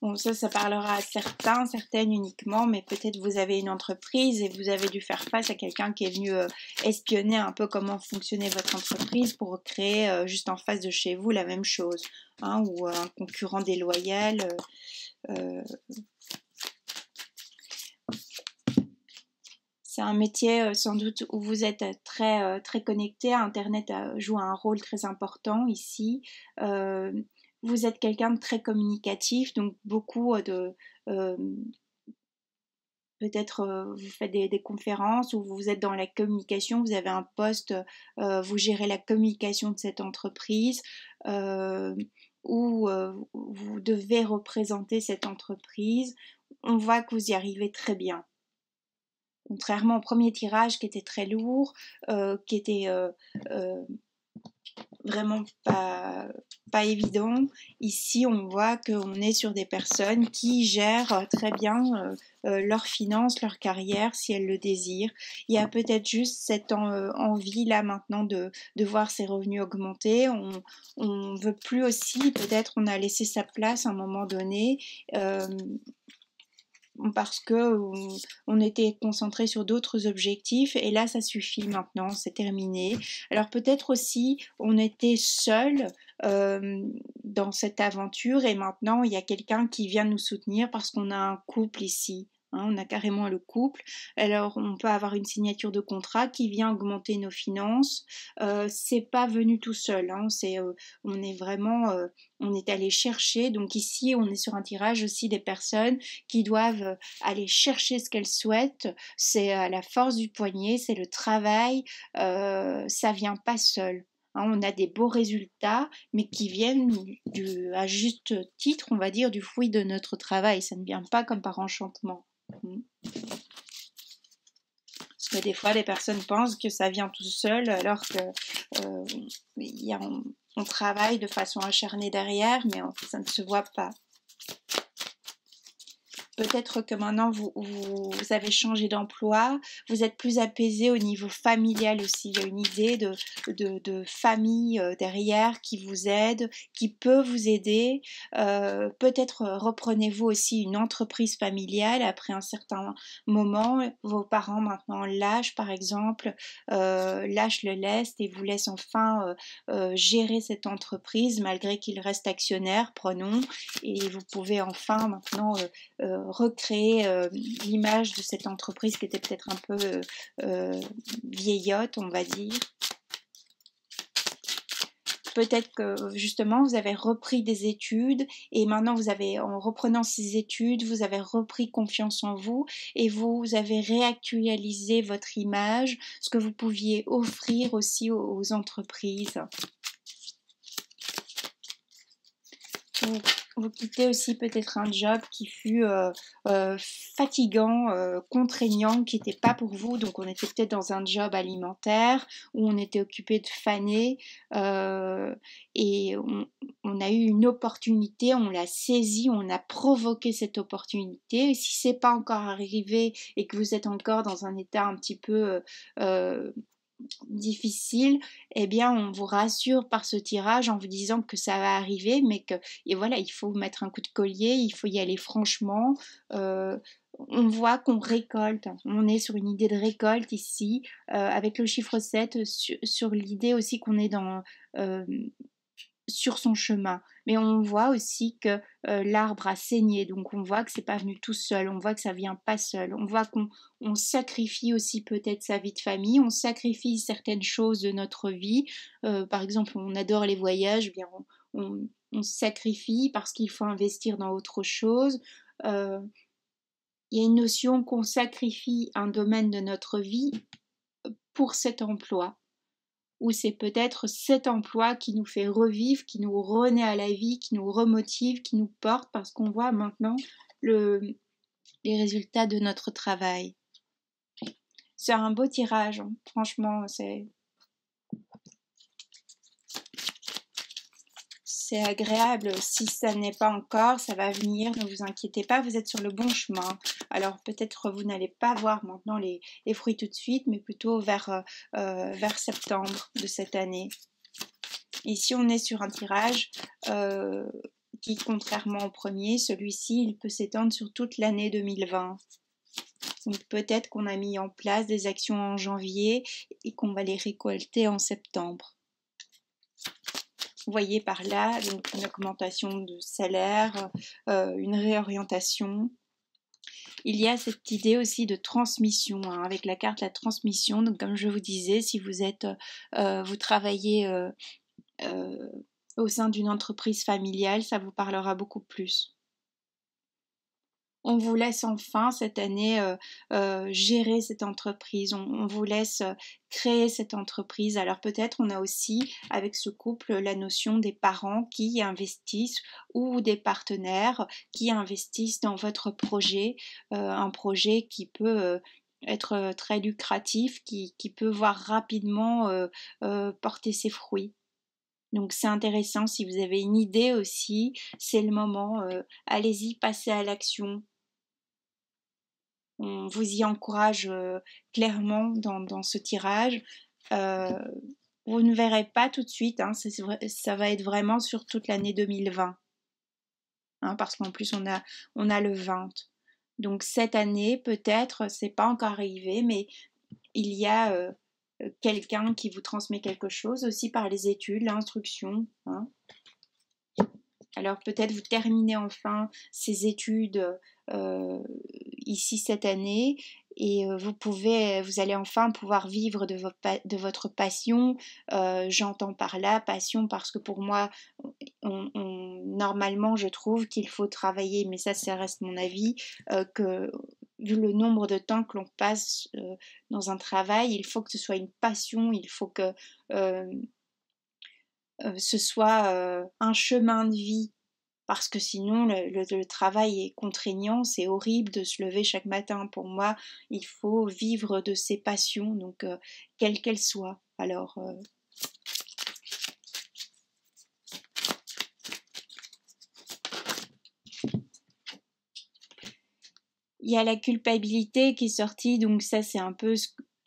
S1: Bon, ça parlera à certains, certaines uniquement, mais peut-être vous avez une entreprise et vous avez dû faire face à quelqu'un qui est venu espionner un peu comment fonctionnait votre entreprise pour créer juste en face de chez vous la même chose, hein, ou un concurrent déloyal. C'est un métier sans doute où vous êtes très connecté. Internet joue un rôle très important ici. vous êtes quelqu'un de très communicatif, donc beaucoup euh, peut-être vous faites des conférences ou vous êtes dans la communication, vous avez un poste, vous gérez la communication de cette entreprise euh, ou vous devez représenter cette entreprise. On voit que vous y arrivez très bien. Contrairement au premier tirage qui était très lourd, qui était euh, vraiment pas évident. Ici, on voit qu'on est sur des personnes qui gèrent très bien leurs finances, leur carrière, si elles le désirent. Il y a peut-être juste cette envie là maintenant de voir ses revenus augmenter. On veut plus aussi, peut-être on a laissé sa place à un moment donné. Euh, parce que on était concentré sur d'autres objectifs et là ça suffit maintenant, c'est terminé. Alors peut-être aussi on était seul dans cette aventure et maintenant il y a quelqu'un qui vient nous soutenir parce qu'on a un couple ici. Hein, on a carrément le couple. Alors on peut avoir une signature de contrat qui vient augmenter nos finances. C'est pas venu tout seul. Hein, on est vraiment, on est allé chercher. Donc ici on est sur un tirage aussi des personnes qui doivent aller chercher ce qu'elles souhaitent. C'est la force du poignet, c'est le travail. Ça vient pas seul. Hein, on a des beaux résultats, mais qui viennent à juste titre, on va dire, du fruit de notre travail. Ça ne vient pas comme par enchantement. Parce que des fois, les personnes pensent que ça vient tout seul, alors que on travaille de façon acharnée derrière, mais ça ne se voit pas. Peut-être que maintenant vous avez changé d'emploi, vous êtes plus apaisé au niveau familial aussi. Il y a une idée de famille derrière qui vous aide, qui peut vous aider. Peut-être reprenez-vous aussi une entreprise familiale après un certain moment. Vos parents maintenant lâchent par exemple, lâchent le lest et vous laissent enfin gérer cette entreprise malgré qu'ils restent actionnaires, prenons. Et vous pouvez enfin maintenant recréer l'image de cette entreprise qui était peut-être un peu vieillotte, on va dire. Peut-être que justement vous avez repris des études et maintenant vous avez, en reprenant ces études, vous avez repris confiance en vous et vous avez réactualisé votre image, ce que vous pouviez offrir aussi aux entreprises. Vous quittez aussi peut-être un job qui fut fatigant, contraignant, qui n'était pas pour vous. Donc on était peut-être dans un job alimentaire où on était occupé de faner et on a eu une opportunité, on l'a saisie, on a provoqué cette opportunité. Et si c'est pas encore arrivé et que vous êtes encore dans un état un petit peu difficile, eh bien on vous rassure par ce tirage en vous disant que ça va arriver, mais que et voilà, il faut mettre un coup de collier, il faut y aller franchement. On voit qu'on récolte, on est sur une idée de récolte ici, avec le chiffre 7, sur l'idée aussi qu'on est sur son chemin. Mais on voit aussi que l'arbre a saigné, donc on voit que c'est pas venu tout seul, on voit que ça vient pas seul, on voit qu'on sacrifie aussi peut-être sa vie de famille, on sacrifie certaines choses de notre vie. Par exemple, on adore les voyages, eh bien on sacrifie parce qu'il faut investir dans autre chose. Il y a une notion qu'on sacrifie un domaine de notre vie pour cet emploi, ou c'est peut-être cet emploi qui nous fait revivre, qui nous renaît à la vie, qui nous remotive, qui nous porte, parce qu'on voit maintenant les résultats de notre travail. C'est un beau tirage, hein. Franchement, c'est agréable. Si ça n'est pas encore, ça va venir, ne vous inquiétez pas, vous êtes sur le bon chemin. Alors peut-être vous n'allez pas voir maintenant les fruits tout de suite, mais plutôt vers septembre de cette année. Ici, on est sur un tirage qui, contrairement au premier, celui-ci, il peut s'étendre sur toute l'année 2020. Donc peut-être qu'on a mis en place des actions en janvier et qu'on va les récolter en septembre. Vous voyez par là donc une augmentation de salaire, une réorientation. Il y a cette idée aussi de transmission, hein, avec la carte la transmission. Donc comme je vous disais, si vous êtes, vous travaillez au sein d'une entreprise familiale, ça vous parlera beaucoup plus. On vous laisse enfin cette année gérer cette entreprise, on vous laisse créer cette entreprise. Alors peut-être on a aussi avec ce couple la notion des parents qui investissent ou des partenaires qui investissent dans votre projet, un projet qui peut être très lucratif, qui peut voir rapidement porter ses fruits. Donc c'est intéressant, si vous avez une idée aussi, c'est le moment, allez-y, passez à l'action. On vous y encourage clairement dans ce tirage. Euh, vous ne verrez pas tout de suite, hein, ça va être vraiment sur toute l'année 2020, hein, parce qu'en plus on a le 20. Donc cette année, peut-être, c'est pas encore arrivé, mais il y a quelqu'un qui vous transmet quelque chose, aussi par les études, l'instruction, hein. Alors peut-être vous terminez enfin ces études ici cette année et vous allez enfin pouvoir vivre de votre passion. J'entends par là passion parce que pour moi, normalement, je trouve qu'il faut travailler, mais ça reste mon avis, que vu le nombre de temps que l'on passe dans un travail, il faut que ce soit une passion, il faut que ce soit un chemin de vie. Parce que sinon, le travail est contraignant, c'est horrible de se lever chaque matin. Pour moi, il faut vivre de ses passions, donc quelles qu'elles soient. Alors, il y a la culpabilité qui est sortie, donc ça c'est un peu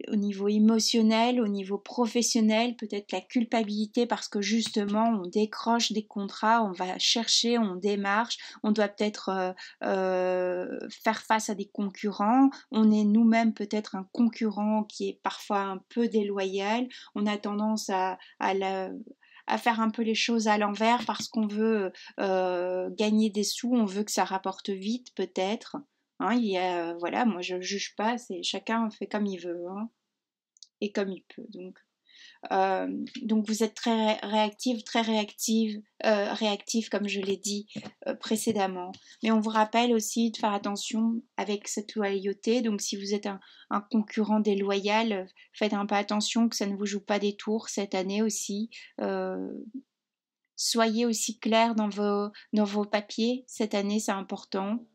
S1: au niveau émotionnel, au niveau professionnel, peut-être la culpabilité parce que justement on décroche des contrats, on va chercher, on démarche, on doit peut-être faire face à des concurrents, on est nous-mêmes peut-être un concurrent qui est parfois un peu déloyal, on a tendance à faire un peu les choses à l'envers parce qu'on veut gagner des sous, on veut que ça rapporte vite peut-être. Hein, voilà, moi je juge pas, c'est chacun fait comme il veut, hein, et comme il peut. Donc vous êtes très réactive, réactif comme je l'ai dit précédemment. Mais on vous rappelle aussi de faire attention avec cette loyauté. Donc si vous êtes un concurrent déloyal, faites un peu attention que ça ne vous joue pas des tours cette année aussi. Soyez aussi clair dans vos papiers cette année, c'est important.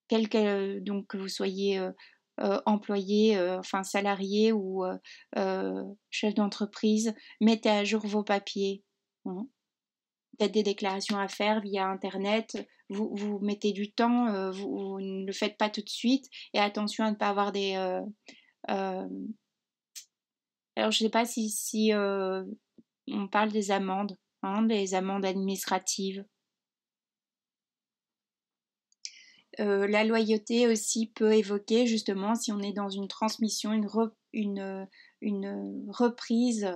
S1: Donc que vous soyez employé, enfin salarié ou chef d'entreprise, mettez à jour vos papiers. Hein. Peut-être des déclarations à faire via Internet, vous mettez du temps, vous ne le faites pas tout de suite, et attention à ne pas avoir des... alors je ne sais pas si on parle des amendes, hein, des amendes administratives. La loyauté aussi peut évoquer justement si on est dans une transmission, une reprise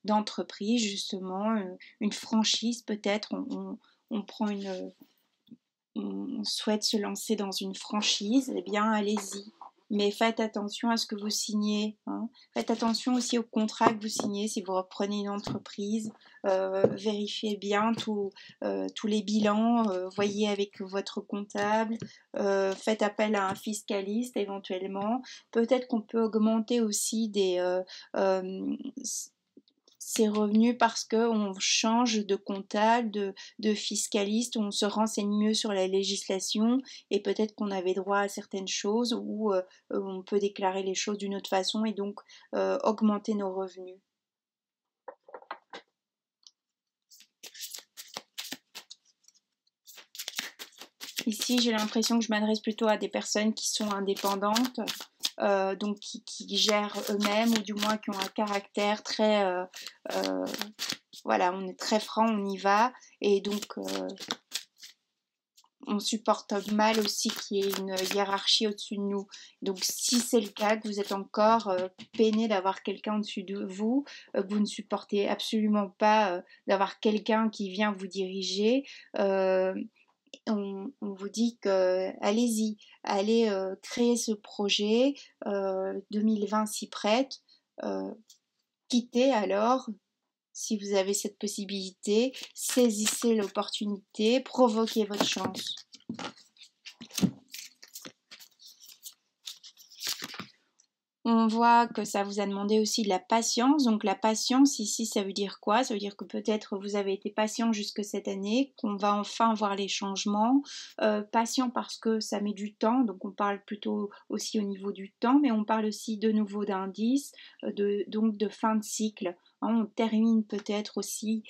S1: d'entreprise justement, une franchise peut-être, on prend on souhaite se lancer dans une franchise, eh bien allez-y. Mais faites attention à ce que vous signez. Hein. Faites attention aussi au contrat que vous signez si vous reprenez une entreprise. Vérifiez bien tous les bilans. Voyez avec votre comptable. Faites appel à un fiscaliste éventuellement. Peut-être qu'on peut augmenter aussi ses revenus parce qu'on change de comptable, de fiscaliste, on se renseigne mieux sur la législation et peut-être qu'on avait droit à certaines choses ou on peut déclarer les choses d'une autre façon et donc augmenter nos revenus. Ici, j'ai l'impression que je m'adresse plutôt à des personnes qui sont indépendantes, donc qui gèrent eux-mêmes ou du moins qui ont un caractère très... voilà, on est très franc, on y va et donc on supporte mal aussi qu'il y ait une hiérarchie au-dessus de nous. Donc si c'est le cas, que vous êtes encore peiné d'avoir quelqu'un au-dessus de vous, que vous ne supportez absolument pas d'avoir quelqu'un qui vient vous diriger, on vous dit que allez-y, allez créer ce projet, 2020 s'y prête, quittez alors, Si vous avez cette possibilité, saisissez l'opportunité, provoquez votre chance. On voit que ça vous a demandé aussi de la patience. Donc la patience ici, ça veut dire quoi? Ça veut dire que peut-être vous avez été patient jusque cette année, qu'on va enfin voir les changements. Patient parce que ça met du temps, donc on parle plutôt aussi au niveau du temps, mais on parle aussi de nouveau d'indices, donc de fin de cycle. Hein, on termine peut-être aussi,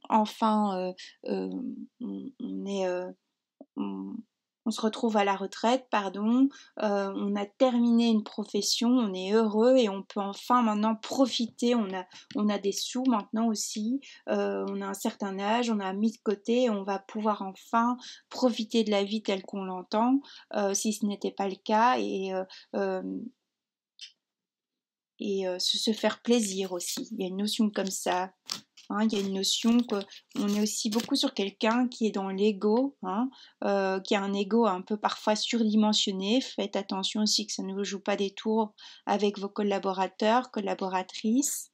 S1: enfin, on est... on, on se retrouve à la retraite, pardon, on a terminé une profession, on est heureux et on peut enfin maintenant profiter, on a des sous maintenant aussi, on a un certain âge, on a mis de côté et on va pouvoir enfin profiter de la vie telle qu'on l'entend, si ce n'était pas le cas, euh, se faire plaisir aussi. Il y a une notion comme ça. Hein, il y a une notion qu'on est aussi beaucoup sur quelqu'un qui est dans l'ego, hein, qui a un ego un peu parfois surdimensionné. Faites attention aussi que ça ne vous joue pas des tours avec vos collaborateurs, collaboratrices.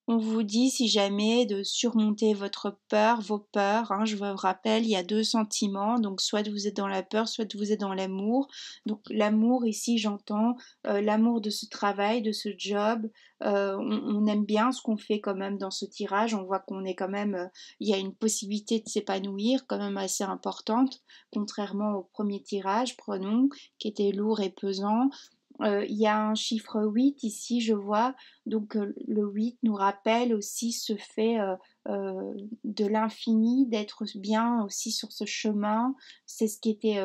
S1: On vous dit si jamais de surmonter votre peur, vos peurs. Hein, je vous rappelle, il y a deux sentiments. Donc soit vous êtes dans la peur, soit vous êtes dans l'amour. Donc l'amour ici, j'entends l'amour de ce travail, de ce job. On aime bien ce qu'on fait quand même dans ce tirage. On voit qu'on est quand même, il y a une possibilité de s'épanouir quand même assez importante, contrairement au premier tirage, prenons, qui était lourd et pesant. Il y a un chiffre 8 ici, je vois. Donc le 8 nous rappelle aussi ce fait de l'infini, d'être bien aussi sur ce chemin. C'est ce qui était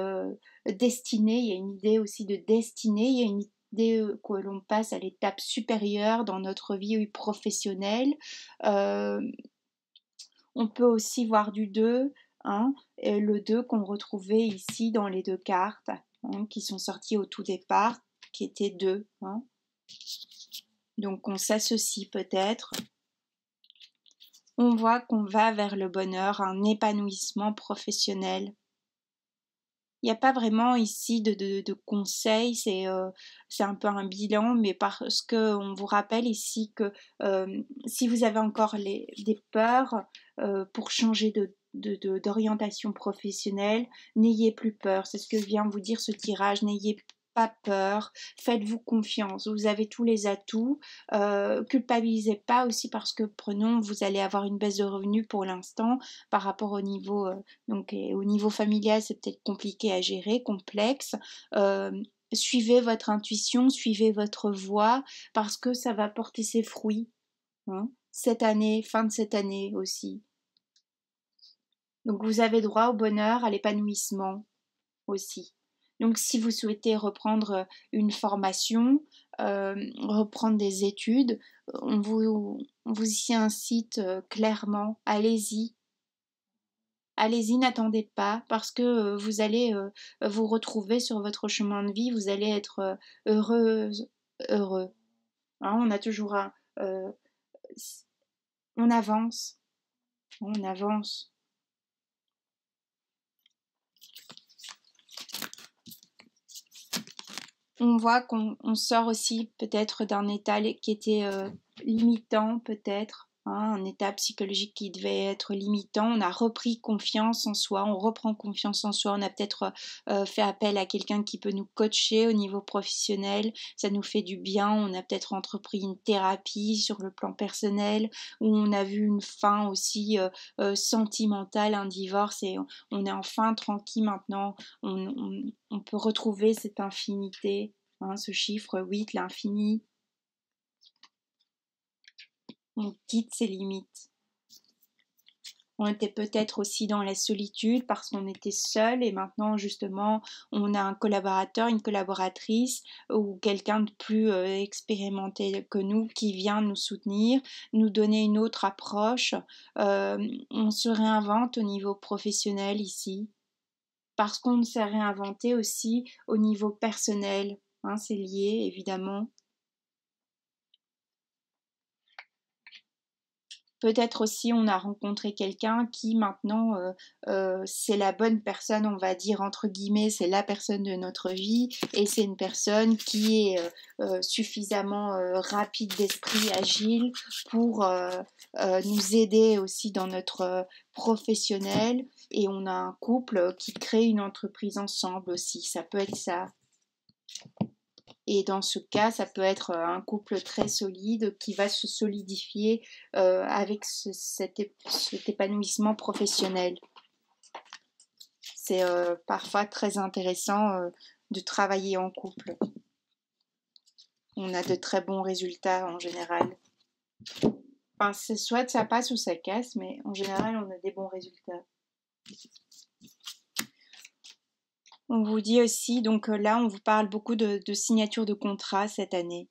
S1: destiné. Il y a une idée aussi de destinée. Il y a une idée que l'on passe à l'étape supérieure dans notre vie professionnelle. Euh, on peut aussi voir du 2, hein, et le 2 qu'on retrouvait ici dans les deux cartes, hein, qui sont sorties au tout départ, qui étaient 2. Hein. Donc on s'associe peut-être. On voit qu'on va vers le bonheur, un épanouissement professionnel. Il n'y a pas vraiment ici de conseils, c'est un peu un bilan, mais parce qu'on vous rappelle ici que si vous avez encore des peurs pour changer d'orientation professionnelle, n'ayez plus peur. C'est ce que vient vous dire ce tirage. N'ayez pas peur, faites-vous confiance. Vous avez tous les atouts. Culpabilisez pas aussi parce que, prenons, vous allez avoir une baisse de revenus pour l'instant par rapport au niveau donc au niveau familial, c'est peut-être compliqué à gérer, complexe. Suivez votre intuition, suivez votre voix, parce que ça va porter ses fruits. Hein, cette année, fin de cette année aussi. Donc vous avez droit au bonheur, à l'épanouissement aussi. Donc si vous souhaitez reprendre une formation, reprendre des études, on vous y incite clairement, allez-y. Allez-y, n'attendez pas, parce que vous allez vous retrouver sur votre chemin de vie, vous allez être heureuse, heureux. Hein, on a toujours un... on avance, on avance. On voit qu'on sort aussi peut-être d'un état qui était limitant, peut-être. Hein, un état psychologique qui devait être limitant, on a repris confiance en soi, on reprend confiance en soi, on a peut-être fait appel à quelqu'un qui peut nous coacher au niveau professionnel, ça nous fait du bien, on a peut-être entrepris une thérapie sur le plan personnel, où on a vu une fin aussi sentimentale, un divorce, et on est enfin tranquille maintenant, on peut retrouver cette infinité, hein, ce chiffre 8, l'infini. On quitte ses limites. On était peut-être aussi dans la solitude parce qu'on était seul et maintenant justement on a un collaborateur, une collaboratrice ou quelqu'un de plus expérimenté que nous qui vient nous soutenir, nous donner une autre approche. On se réinvente au niveau professionnel ici parce qu'on s'est réinventé aussi au niveau personnel. Hein, c'est lié évidemment. peut-être aussi on a rencontré quelqu'un qui maintenant c'est la bonne personne, on va dire entre guillemets, c'est la personne de notre vie et c'est une personne qui est suffisamment rapide d'esprit, agile pour nous aider aussi dans notre professionnel et on a un couple qui crée une entreprise ensemble aussi, ça peut être ça. Et dans ce cas, ça peut être un couple très solide qui va se solidifier avec cet épanouissement professionnel. C'est parfois très intéressant de travailler en couple. On a de très bons résultats en général. Enfin, c'est soit ça passe ou ça casse, mais en général, on a des bons résultats. On vous dit aussi, donc là, on vous parle beaucoup de signature de contrat cette année.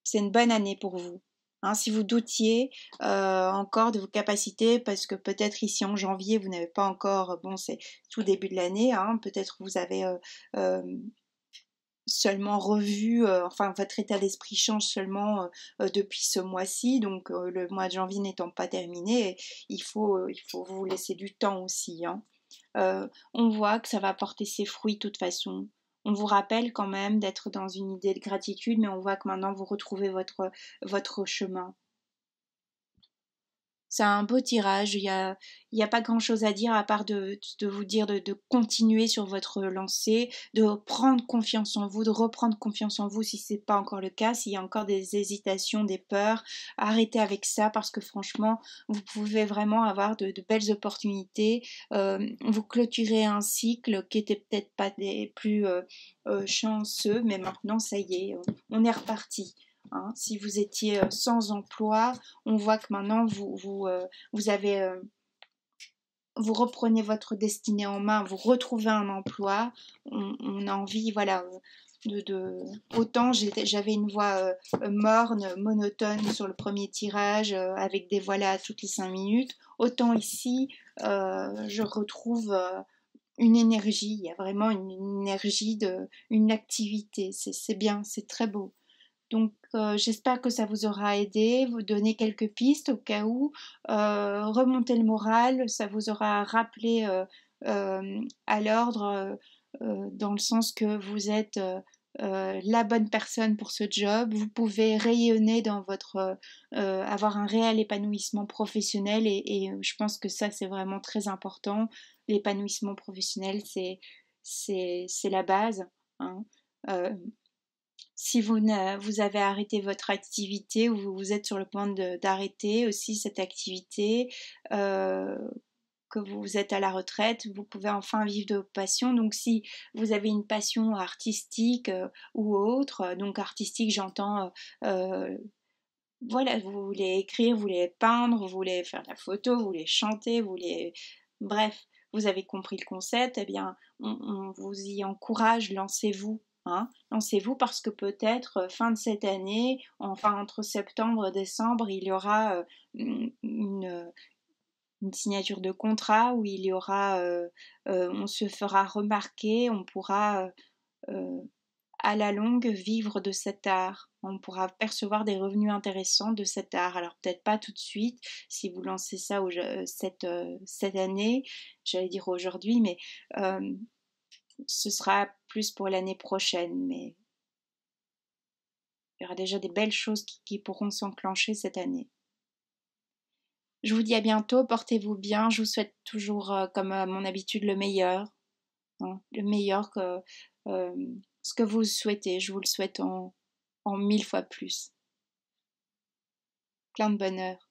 S1: C'est une bonne année pour vous. Hein, si vous doutiez encore de vos capacités, parce que peut-être ici en janvier, vous n'avez pas encore, bon, c'est tout début de l'année, hein, peut-être vous avez seulement revu, enfin votre état d'esprit change seulement depuis ce mois-ci, donc le mois de janvier n'étant pas terminé, il faut vous laisser du temps aussi. Hein. On voit que ça va porter ses fruits de toute façon. On vous rappelle quand même d'être dans une idée de gratitude, mais on voit que maintenant vous retrouvez votre chemin. C'est un beau tirage, il y a pas grand-chose à dire à part de vous dire de continuer sur votre lancée, de prendre confiance en vous, de reprendre confiance en vous si c'est pas encore le cas, s'il y a encore des hésitations, des peurs, arrêtez avec ça parce que franchement, vous pouvez vraiment avoir de belles opportunités. Vous clôturez un cycle qui était peut-être pas des plus chanceux, mais maintenant ça y est, on est reparti. Hein, si vous étiez sans emploi, on voit que maintenant vous avez vous reprenez votre destinée en main, vous retrouvez un emploi. On a envie, voilà, autant j'avais une voix morne, monotone sur le premier tirage, avec des voilà toutes les 5 minutes. Autant ici, je retrouve une énergie. Il y a vraiment une énergie une activité. C'est bien, c'est très beau. Donc j'espère que ça vous aura aidé, vous donner quelques pistes au cas où, remonter le moral, ça vous aura rappelé à l'ordre dans le sens que vous êtes la bonne personne pour ce job, vous pouvez rayonner dans votre avoir un réel épanouissement professionnel et je pense que ça c'est vraiment très important. L'épanouissement professionnel c'est la base. Hein. Si vous avez arrêté votre activité ou vous êtes sur le point d'arrêter aussi cette activité, que vous êtes à la retraite, vous pouvez enfin vivre de vos passions. Donc si vous avez une passion artistique ou autre, donc artistique j'entends, voilà, vous voulez écrire, vous voulez peindre, vous voulez faire de la photo, vous voulez chanter, vous voulez... Bref, vous avez compris le concept, eh bien on vous y encourage, lancez-vous. Hein, lancez-vous parce que peut-être fin de cette année, enfin entre septembre et décembre, il y aura une signature de contrat où il y aura, on se fera remarquer, on pourra à la longue vivre de cet art. On pourra percevoir des revenus intéressants de cet art. Alors peut-être pas tout de suite si vous lancez ça cette année, j'allais dire aujourd'hui, mais ce sera plus pour l'année prochaine. Mais il y aura déjà des belles choses qui pourront s'enclencher cette année. Je vous dis à bientôt, portez-vous bien, je vous souhaite toujours, comme à mon habitude, le meilleur. Hein, le meilleur que ce que vous souhaitez, je vous le souhaite en 1000 fois plus. Plein de bonheur.